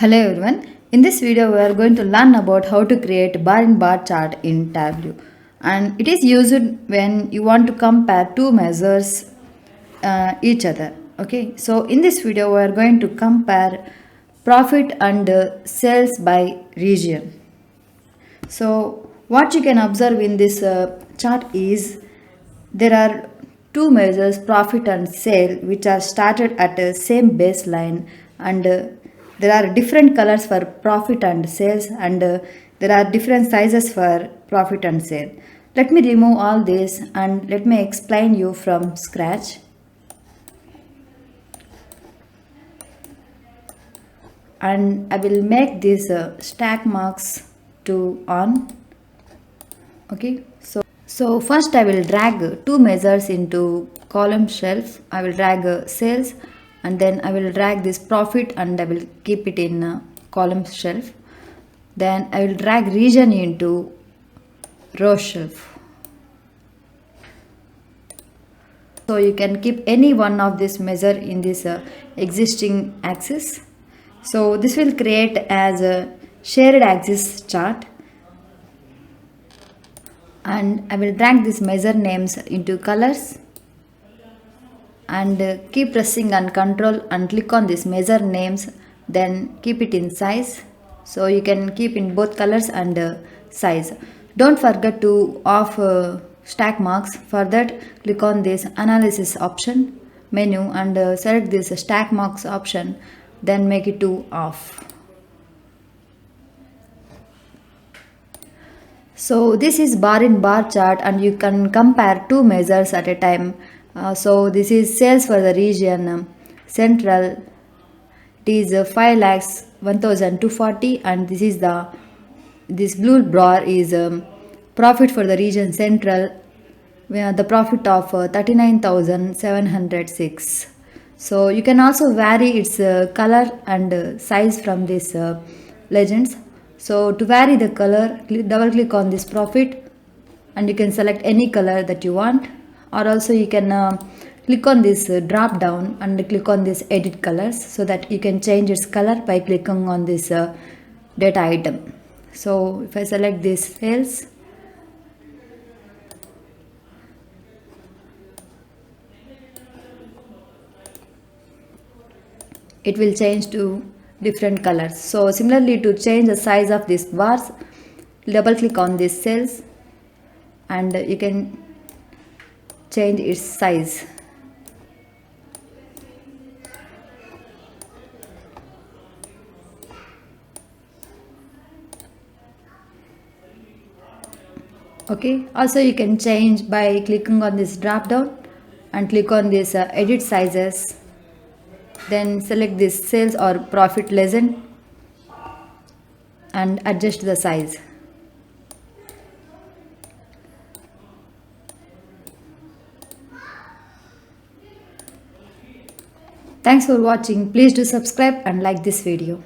Hello everyone. In this video we are going to learn about how to create bar in bar chart in Tableau, and it is used when you want to compare two measures each other. Okay, so in this video we are going to compare profit and sales by region. So what you can observe in this chart is there are two measures, profit and sale, which are started at the same baseline, and there are different colors for profit and sales, and there are different sizes for profit and sale. Let me remove all this and let me explain you from scratch. And I will make these stack marks to on. Okay, so first I will drag two measures into column shelf. I will drag sales, and then I will drag this profit and I will keep it in column shelf. Then I will drag region into row shelf. So you can keep any one of this measure in this existing axis. So this will create as a shared axis chart, and I will drag these measure names into colors and keep pressing on control and click on this measure names, then keep it in size. So you can keep in both colors and size. Don't forget to off stack marks. For that, click on this analysis option menu and select this stack marks option, then make it to off. So this is bar in bar chart, and you can compare two measures at a time. So this is sales for the region central. It is 5,01,240, and this blue bar is profit for the region central. The profit of 39,706. So you can also vary its color and size from this legends. So to vary the color, double click on this profit and you can select any color that you want, or also you can click on this drop down and click on this edit colors, so that you can change its color by clicking on this data item. So if I select this sales, it will change to different colors. So similarly, to change the size of these bars, double click on this cells and you can change its size. Okay, also you can change by clicking on this drop down and click on this edit sizes, then select this sales or profit legend and adjust the size. Thanks for watching. Please do subscribe and like this video.